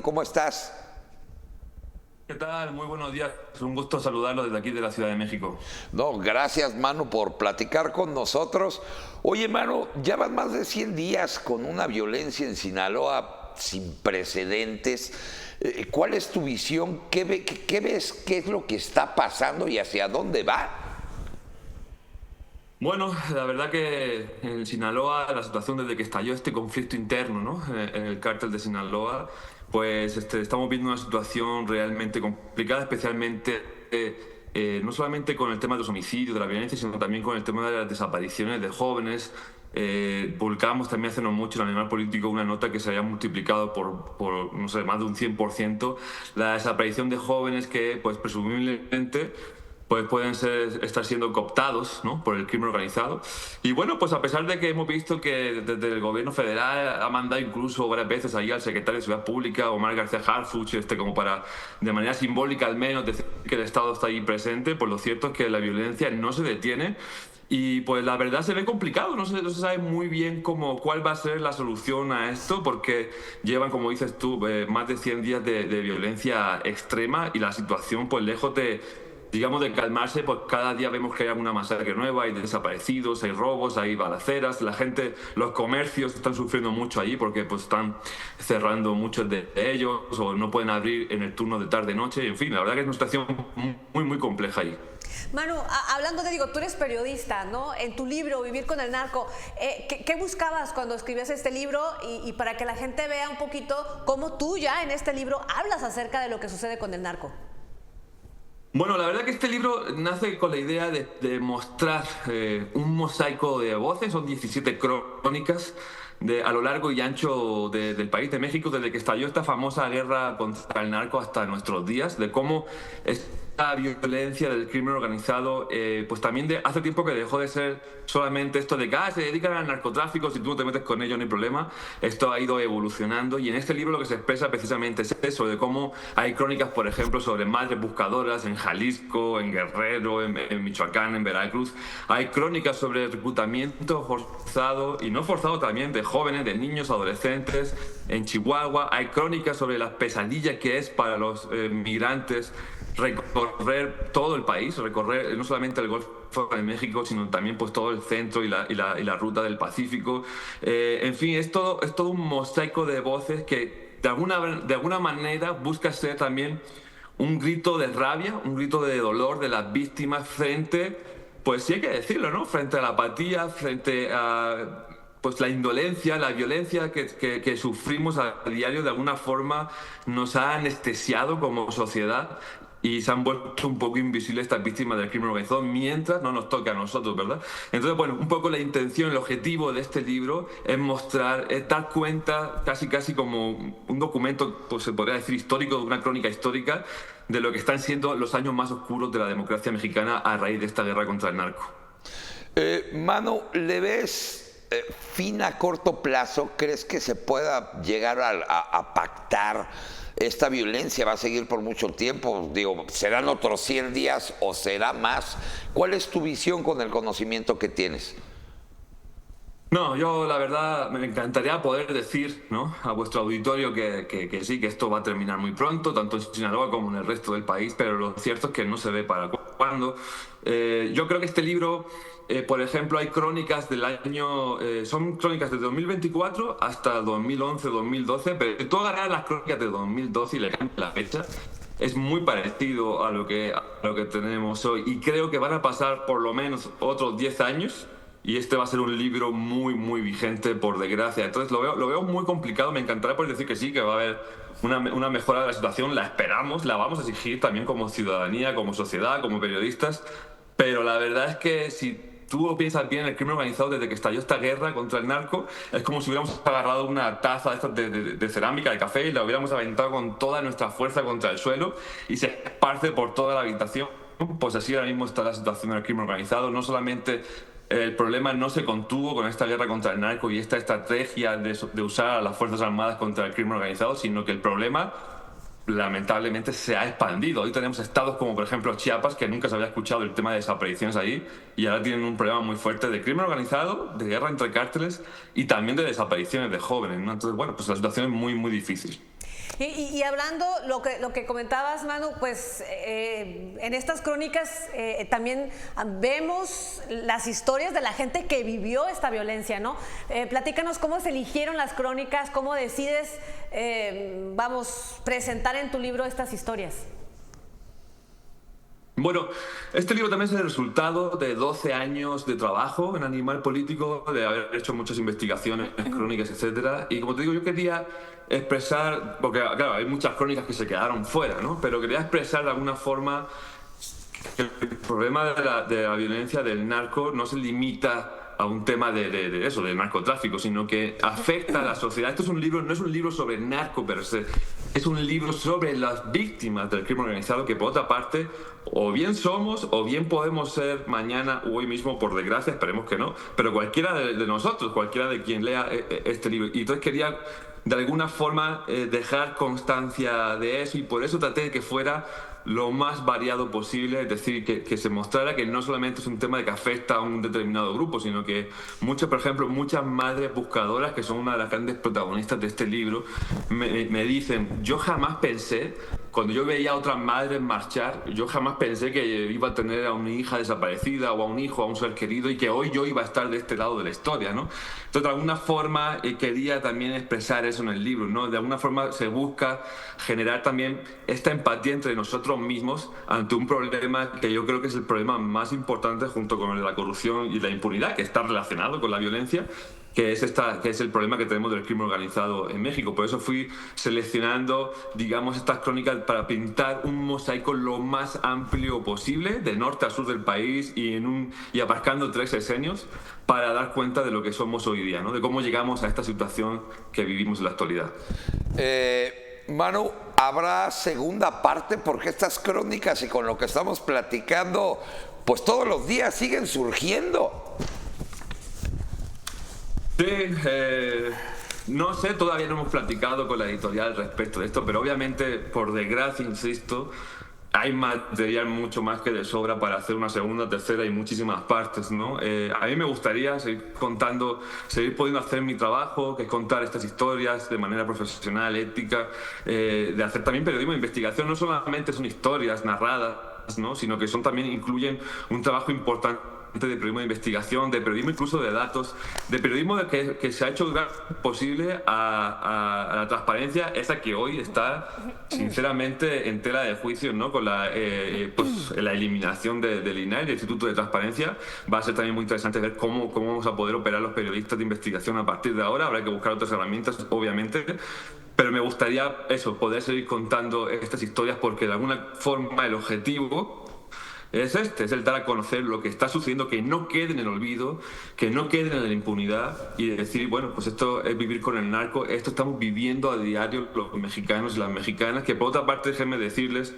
¿Cómo estás? ¿Qué tal? Muy buenos días. Es un gusto saludarlo desde aquí de la Ciudad de México. No, gracias, Manu, por platicar con nosotros. Oye, Manu, ya van más de 100 días con una violencia en Sinaloa sin precedentes. ¿Cuál es tu visión? ¿Qué ves? ¿Qué es lo que está pasando y hacia dónde va? Bueno, la verdad que en Sinaloa la situación desde que estalló este conflicto interno, ¿no? En el cártel de Sinaloa, pues estamos viendo una situación realmente complicada, especialmente no solamente con el tema de los homicidios, de la violencia, sino también con el tema de las desapariciones de jóvenes. Publicábamos también hace no mucho en el Animal Político una nota que se había multiplicado por no sé, más de un 100% la desaparición de jóvenes que, pues presumiblemente, pues pueden estar siendo cooptados, ¿no?, por el crimen organizado. Y bueno, pues a pesar de que hemos visto que desde el gobierno federal ha mandado incluso varias veces ahí al secretario de Seguridad Pública, Omar García Harfuch, como para, de manera simbólica al menos, decir que el Estado está ahí presente, pues lo cierto es que la violencia no se detiene. Y pues la verdad se ve complicado, no se sabe muy bien cuál va a ser la solución a esto, porque llevan, como dices tú, más de 100 días de violencia extrema, y la situación, pues lejos de, digamos, de calmarse, pues cada día vemos que hay alguna masacre nueva, hay desaparecidos, hay robos, hay balaceras, la gente, los comercios están sufriendo mucho allí porque pues están cerrando muchos de ellos o no pueden abrir en el turno de tarde-noche. En fin, la verdad que es una situación muy compleja allí. Manu, hablando de, tú eres periodista, ¿no? En tu libro, Vivir con el narco, ¿qué buscabas cuando escribías este libro? Y para que la gente vea un poquito cómo tú ya en este libro hablas acerca de lo que sucede con el narco. Bueno, la verdad que este libro nace con la idea de mostrar un mosaico de voces, son 17 crónicas a lo largo y ancho del país de México, desde que estalló esta famosa guerra contra el narco hasta nuestros días, de cómo esta violencia del crimen organizado, pues también hace tiempo que dejó de ser solamente esto de que se dedican al narcotráfico, si tú no te metes con ellos no hay problema. Esto ha ido evolucionando, y en este libro lo que se expresa precisamente es eso, de cómo hay crónicas, por ejemplo, sobre madres buscadoras en Jalisco, en Guerrero, en Michoacán, en Veracruz. Hay crónicas sobre reclutamiento forzado y no forzado también de jóvenes, de niños, adolescentes en Chihuahua. Hay crónicas sobre las pesadillas que es para los migrantes recorrer todo el país, recorrer no solamente el Golfo de México, sino también pues todo el centro y la ruta del Pacífico. En fin, es todo un mosaico de voces que de alguna manera busca ser también un grito de rabia, un grito de dolor de las víctimas frente, pues sí hay que decirlo, ¿no?, frente a la apatía, frente a pues la indolencia, la violencia que sufrimos a diario. De alguna forma nos ha anestesiado como sociedad y se han vuelto un poco invisibles estas víctimas del crimen organizado mientras no nos toca a nosotros, ¿verdad? Entonces, bueno, un poco la intención, el objetivo de este libro es mostrar, es dar cuenta, casi como un documento, pues se podría decir histórico, de una crónica histórica de lo que están siendo los años más oscuros de la democracia mexicana a raíz de esta guerra contra el narco. Manu, ¿le ves fin a corto plazo? ¿Crees que se pueda llegar a pactar? Esta violencia va a seguir por mucho tiempo. Digo, ¿serán otros 100 días o será más? ¿Cuál es tu visión con el conocimiento que tienes? No, yo la verdad me encantaría poder decir, ¿no?, a vuestro auditorio que sí, que esto va a terminar muy pronto, tanto en Sinaloa como en el resto del país, pero lo cierto es que no se ve para cuándo. Yo creo que este libro, por ejemplo, hay crónicas del año, son crónicas de 2024 hasta 2011, 2012, pero si tú agarras las crónicas de 2012 y le cambias la fecha, es muy parecido a lo que tenemos hoy, y creo que van a pasar por lo menos otros 10 años. Y este va a ser un libro muy vigente, por desgracia. Entonces lo veo muy complicado. Me encantaría poder decir que sí, que va a haber una mejora de la situación. La esperamos, la vamos a exigir también como ciudadanía, como sociedad, como periodistas. Pero la verdad es que si tú piensas bien, el crimen organizado desde que estalló esta guerra contra el narco es como si hubiéramos agarrado una taza de cerámica, de café, y la hubiéramos aventado con toda nuestra fuerza contra el suelo y se esparce por toda la habitación. Pues así ahora mismo está la situación del crimen organizado. No solamente el problema no se contuvo con esta guerra contra el narco y esta estrategia de usar a las Fuerzas Armadas contra el crimen organizado, sino que el problema lamentablemente se ha expandido. Hoy tenemos estados como por ejemplo Chiapas, que nunca se había escuchado el tema de desapariciones ahí, y ahora tienen un problema muy fuerte de crimen organizado, de guerra entre cárteles y también de desapariciones de jóvenes, ¿no? Entonces, bueno, pues la situación es muy difícil. Y hablando lo que comentabas, Manu, pues en estas crónicas también vemos las historias de la gente que vivió esta violencia, ¿no? Platícanos cómo se eligieron las crónicas, cómo decides, presentar en tu libro estas historias. Bueno, este libro también es el resultado de 12 años de trabajo en Animal Político, de haber hecho muchas investigaciones, crónicas, etcétera. Y como te digo, yo quería expresar, porque claro, hay muchas crónicas que se quedaron fuera, ¿no? Pero quería expresar de alguna forma que el problema de la violencia del narco no se limita a un tema de eso, del narcotráfico, sino que afecta a la sociedad. Esto es un libro, no es un libro sobre narco per se, es un libro sobre las víctimas del crimen organizado que, por otra parte, o bien somos o bien podemos ser mañana o hoy mismo, por desgracia, esperemos que no, pero cualquiera de nosotros, cualquiera de quien lea este libro. Y entonces quería de alguna forma dejar constancia de eso, y por eso traté de que fuera lo más variado posible, es decir, que se mostrara que no solamente es un tema de que afecta a un determinado grupo, sino que por ejemplo, muchas madres buscadoras, que son una de las grandes protagonistas de este libro, me dicen: yo jamás pensé, cuando yo veía a otras madres marchar, yo jamás pensé que iba a tener a una hija desaparecida o a un hijo, a un ser querido, y que hoy yo iba a estar de este lado de la historia, ¿no? Entonces, de alguna forma quería también expresar eso en el libro, ¿no? De alguna forma se busca generar también esta empatía entre nosotros mismos ante un problema que yo creo que es el problema más importante, junto con la corrupción y la impunidad, que está relacionado con la violencia, que es el problema que tenemos del crimen organizado en México. Por eso fui seleccionando, digamos, estas crónicas para pintar un mosaico lo más amplio posible, de norte a sur del país, y abarcando 3 sexenios, para dar cuenta de lo que somos hoy día, ¿no? De cómo llegamos a esta situación que vivimos en la actualidad. Manu, ¿habrá segunda parte? Porque estas crónicas y con lo que estamos platicando, pues todos los días siguen surgiendo. Sí, no sé, todavía no hemos platicado con la editorial respecto de esto, pero obviamente, por desgracia, insisto, hay material mucho más que de sobra para hacer una segunda, tercera y muchísimas partes, ¿no? A mí me gustaría seguir pudiendo hacer mi trabajo, que es contar estas historias de manera profesional, ética, de hacer también periodismo de investigación. No solamente son historias narradas, ¿no? Sino que también incluyen un trabajo importante de periodismo de investigación, de periodismo incluso de datos, de periodismo que se ha hecho posible a la transparencia, esa que hoy está sinceramente en tela de juicio, ¿no? Con la eliminación del INAI, del Instituto de Transparencia. Va a ser también muy interesante ver cómo vamos a poder operar los periodistas de investigación a partir de ahora. Habrá que buscar otras herramientas, obviamente, pero me gustaría poder seguir contando estas historias, porque de alguna forma el objetivo es el dar a conocer lo que está sucediendo, que no quede en el olvido, que no quede en la impunidad, y decir, bueno, pues esto es vivir con el narco, esto estamos viviendo a diario los mexicanos y las mexicanas. Que por otra parte, déjenme decirles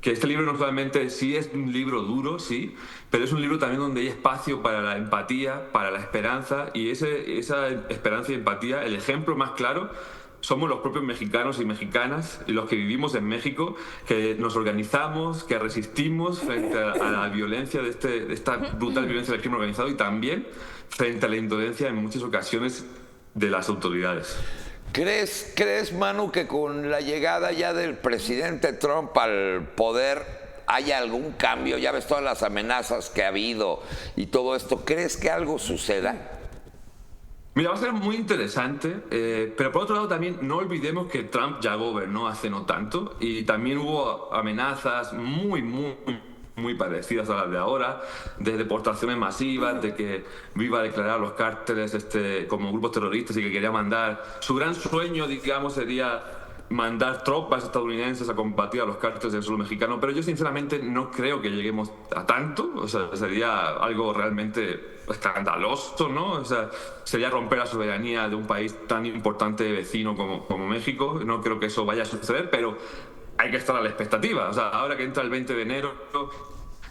que este libro no solamente sí es un libro duro, sí, pero es un libro también donde hay espacio para la empatía, para la esperanza, y esa esperanza y empatía, el ejemplo más claro somos los propios mexicanos y mexicanas, y los que vivimos en México, que nos organizamos, que resistimos frente a la violencia de esta brutal violencia del crimen organizado, y también frente a la indolencia en muchas ocasiones de las autoridades. ¿Crees, Manu, que con la llegada ya del presidente Trump al poder haya algún cambio? Ya ves todas las amenazas que ha habido y todo esto. ¿Crees que algo suceda? Mira, va a ser muy interesante, pero por otro lado también no olvidemos que Trump ya gobernó hace no tanto, y también hubo amenazas muy parecidas a las de ahora, de deportaciones masivas, de que iba a declarar a los cárteles como grupos terroristas, y que quería mandar... Su gran sueño, digamos, sería mandar tropas estadounidenses a combatir a los cárteles del sur mexicano, pero yo sinceramente no creo que lleguemos a tanto. O sea, sería algo realmente escandaloso, ¿no? O sea, sería romper la soberanía de un país tan importante vecino como México. No creo que eso vaya a suceder, pero hay que estar a la expectativa. O sea, ahora que entra el 20 de enero,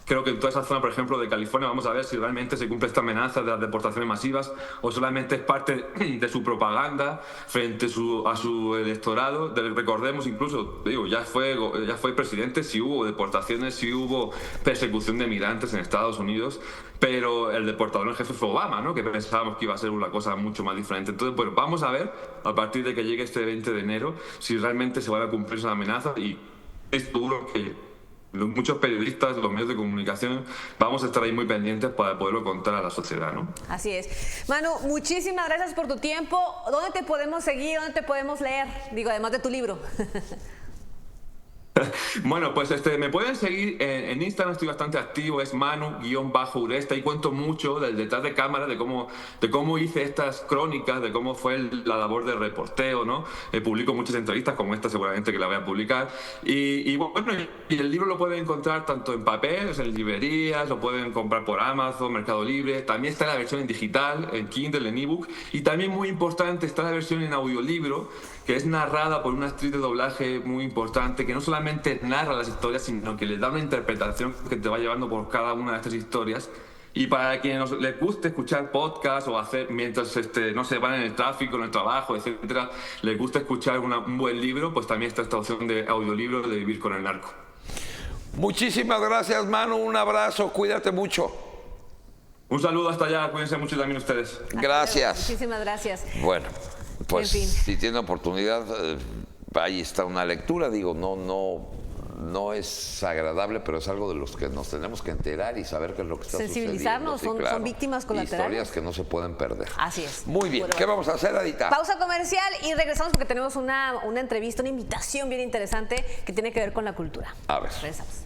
Creo que en toda esa zona, por ejemplo, de California, vamos a ver si realmente se cumple esta amenaza de las deportaciones masivas o solamente es parte de su propaganda frente a su electorado. Recordemos incluso, digo, ya fue presidente, si hubo deportaciones, si hubo persecución de migrantes en Estados Unidos, pero el deportador en jefe fue Obama, ¿no? Que pensábamos que iba a ser una cosa mucho más diferente. Entonces, bueno, vamos a ver, a partir de que llegue este 20 de enero, si realmente se van a cumplir esas amenazas, y es seguro que muchos periodistas, los medios de comunicación, vamos a estar ahí muy pendientes para poderlo contar a la sociedad, ¿no? Así es. Manu, muchísimas gracias por tu tiempo. ¿Dónde te podemos seguir? ¿Dónde te podemos leer? Digo, además de tu libro. Bueno, pues me pueden seguir en Instagram, estoy bastante activo, es Manu_Uresta, y cuento mucho del detrás de cámara, de cómo hice estas crónicas, de cómo fue la labor de reporteo, ¿no? Publico muchas entrevistas como esta, seguramente que la voy a publicar, y bueno, y el libro lo pueden encontrar tanto en papel, en librerías, lo pueden comprar por Amazon, Mercado Libre, también está la versión en digital, en Kindle, en ebook, y también muy importante está la versión en audiolibro, que es narrada por una actriz de doblaje muy importante, que no solamente narra las historias, sino que le da una interpretación que te va llevando por cada una de estas historias. Y para quienes les guste escuchar podcast o hacer mientras no se van en el tráfico, en el trabajo, etcétera, les gusta escuchar un buen libro, pues también está esta opción de audiolibro de Vivir con el Narco. Muchísimas gracias, Manu. Un abrazo. Cuídate mucho. Un saludo hasta allá. Cuídense mucho también ustedes. Gracias. Muchísimas gracias. Bueno, pues En fin. si tiene oportunidad, ahí está una lectura. Digo, no es agradable, pero es algo de los que nos tenemos que enterar y saber qué es lo que está Sensibilizarnos, sucediendo. Sí, son víctimas colaterales. Historias que no se pueden perder. Así es. Muy bien. Bueno, ¿Qué vamos a hacer, Adita? Pausa comercial y regresamos porque tenemos una entrevista, una invitación bien interesante que tiene que ver con la cultura. A ver. Regresamos.